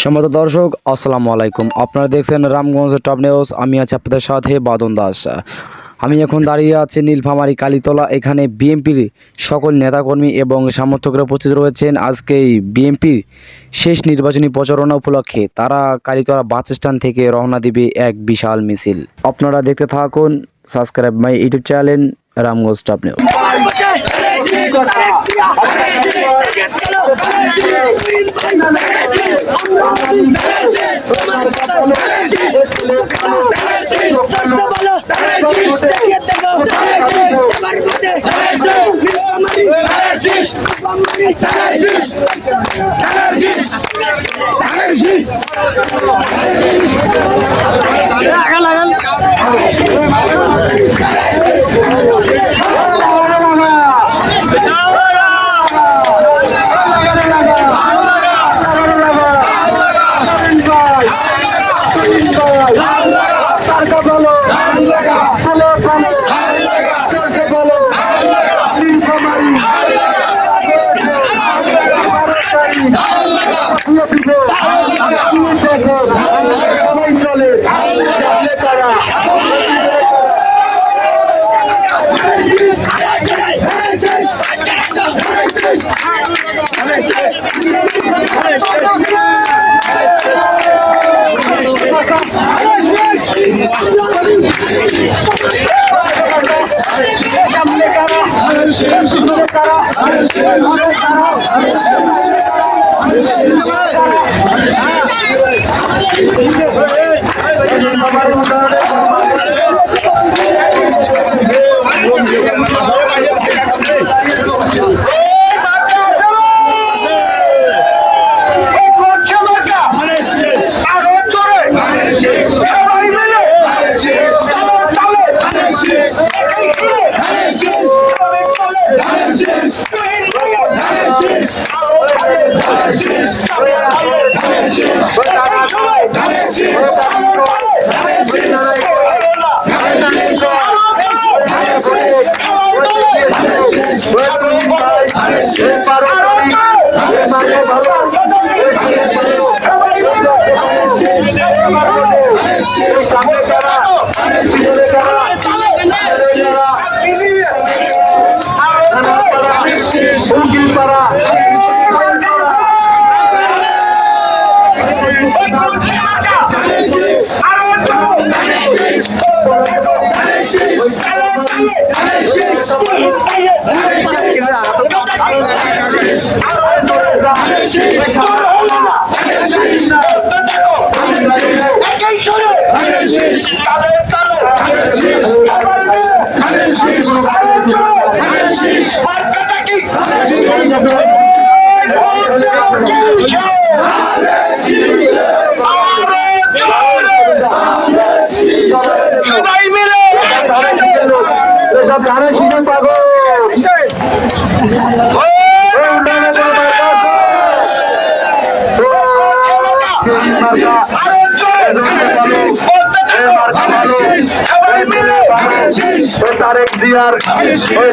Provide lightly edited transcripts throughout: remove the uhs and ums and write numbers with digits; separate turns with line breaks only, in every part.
সম্মানিত দর্শক আসসালামু আলাইকুম। আপনারা দেখছেন রামগঞ্জ টপ নিউজ। আমি আছি আপনাদের সাথে বাদন দাস। আমি এখন দাঁড়িয়ে আছি নীলফামারী কালীতলা। এখানে বিএনপির সকল নেতাকর্মী এবং সমর্থকরা উপস্থিত রয়েছেন। আজকে এই বিএনপির শেষ নির্বাচনী প্রচারণা উপলক্ষে তারা কালীতলা বাস স্ট্যান্ড থেকে রওনা দিবে এক বিশাল মিছিল। আপনারা দেখতে থাকুন। Subscribe my YouTube channel Ramganj top news.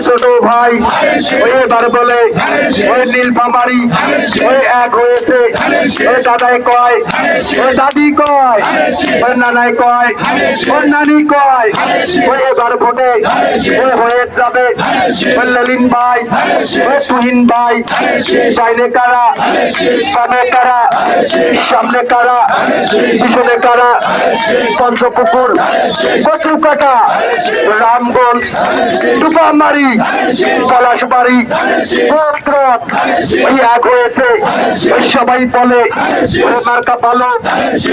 ছোট ভাই এবার বলে ওই নীলফামারী ওই এক হয়েছে, ওই দাদাই কয়, ওই দাদি কয়, ওই নানাই কয়, ওই নানি কয়, ওই এবার ভোটে ওই হয়ে যাবে ওই ললিন ভাই, ওই তুহিন ভাই, বাইরে কারা, বামে কারা, সামনে কারা, পিছনে কারা, পঞ্চপুকুর, কচুকাটা, রামগঞ্জ, টুপামারি, পলাশবাড়ি, ওই এক হয়েছে। সবাই বলে ওই মার্কা ভালো,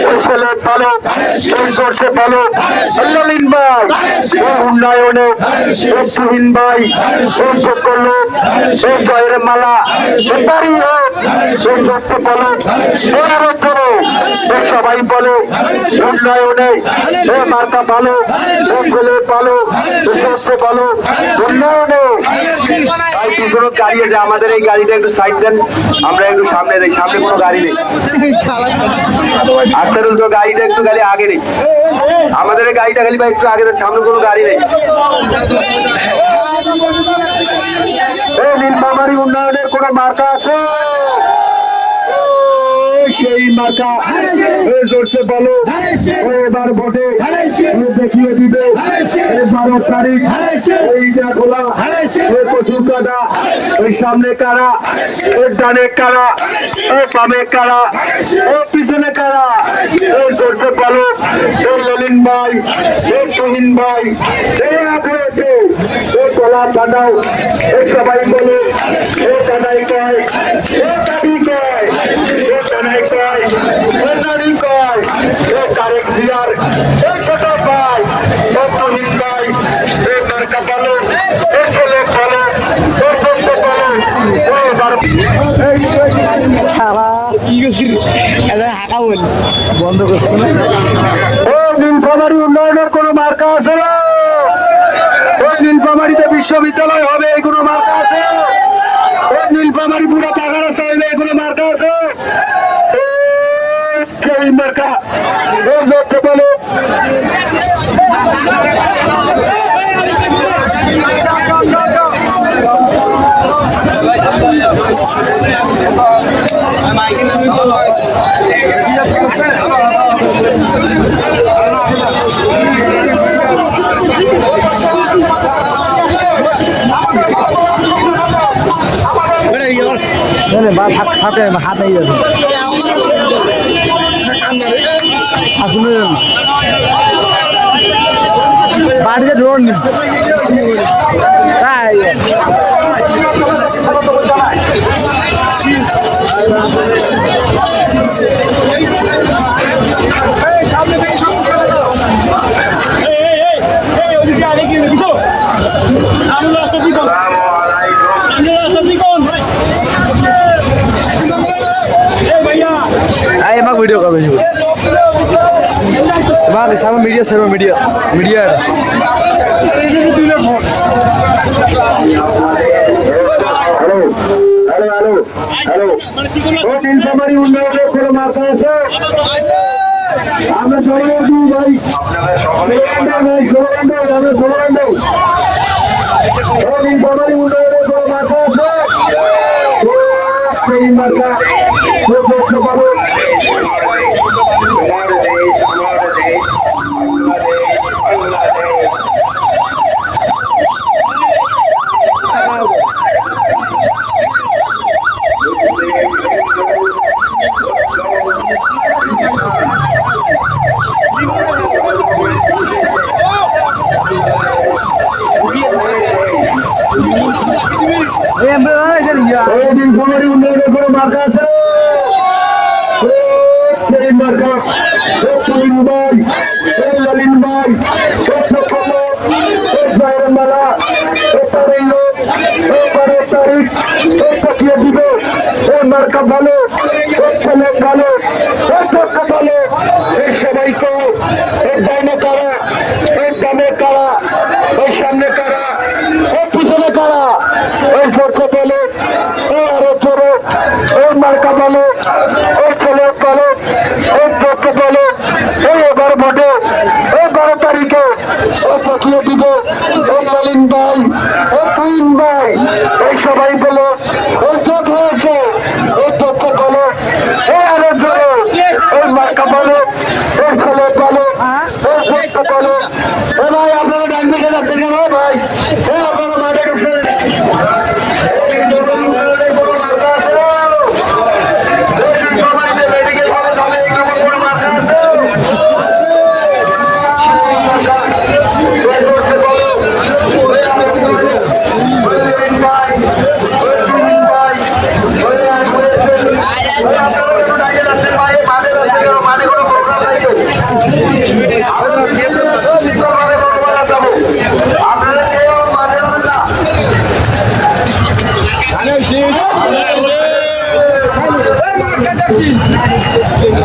ওই ছেলে ভালো, ওই সরষে ভালো, ললিন ভাই ওই উন্নয়নে, ওই তুহিন ভাই ওই যোগ্য লোক, ওই জয়ের মালা, ওই বাড়ি হোক, ওই যোগ্য বলো, ওই সবাই বলে উন্নয়নে, ওই মার্কা ভালো, ওই ছেলে ভালো, ওই সরষে ভালো, উন্নয়নে। পিছনে গাড়ি আছে, আমাদের এই গাড়িটা একটু সাইড দেন, আমরা একটু সামনে যাই। সামনে কোনো গাড়ি নেই, আপনার তো গাড়িটা একটু গাড়ি আগে নেই, আমাদের এই গাড়িটা খালি বা একটু আগে দেন, সামনে কোনো গাড়ি নেই। নীলফামারী উন্নয়নের কোন মার্কা আছে? সেই মার্কা জোরসে বলো এবার ভোটে দেখিয়ে দিবে 12 তারিখ এইটা খোলা প্রচুর কাটা ওই সামনে কারা ওই ডানে কারা ওই বামে কারা ওই পিছনে কারা এই জোরসে বলো এই ললিন ভাই এই তুহিন ভাই এই আপনাকে এই গলা বাঁধাও এই সবাই বলো এই দাদাই কয় এই দাদি কয় এই দাদাই কয় এই দাদি কয় এই তারেক জিয়ার এই ছোট ভাই এই তুহিন ভাই এই মার্কা বলো এই ছেলে বলো এই বন্ধু বলো ওই এবার
বন্ধ করছে না
ও নীলফামারী উন্নয়নের কোনো মার্কা আছে না? ওই নীলফামারীতে বিশ্ববিদ্যালয় হবে এই কোনো মার্কা আছে? ওই নীলফামারী পুরো পাকা রাস্তা হইবে এই কোনো মার্কা আছে? সেই মার্কা ও যাচ্ছে বলো
হাতে হাত নেই আসলে বাড়িতে ড্রোন তাই वीडियो का बात सामने मीडिया सर्व media media
hello hello hello hello ও নীলফামারী উন্নয়নের কোনো মার্কা আছে? আমরা সবাই দিই ভাই আমরা সবাই দেই ও নীলফামারী উন্নয়নের কোনো মার্কা আছে? সেই মার্কা নীলফামারী উন্নয়নের কোনো মার্কা আছে? সেই মার্কা তুহিন ভাই ললিন ভাই মালা তারিখ পাঠিয়ে দিবে এই মার্কা ভালো ছেলে ভালো ভালো এই সবাইকে এই ডাইনে কারা এই ডানে কারা ওই সামনে কারা ওই পিছনে কারা ওই জোরছে বলে ওই আরো জোরে ওই মার্কা বলে ওই ছেলে বলে ওই চোখে বলে ওই এবার ভোটে ওই 12 তারিখে ওই পাঠিয়ে দিবে ওই ললিন ভাই ওই তুহিন ভাই ওই সবাই বলে ওই চোখ হয়েছে ওই চোখে বলে ওই আরো জোরে ওই মার্কা বলে ওই ছেলে বলে ওই চোখে বলে এ ভাই আপনারা ডান দিকে যাচ্ছেন কেন ভাই আপনারা মাঠে ঢুকছেন
Sim.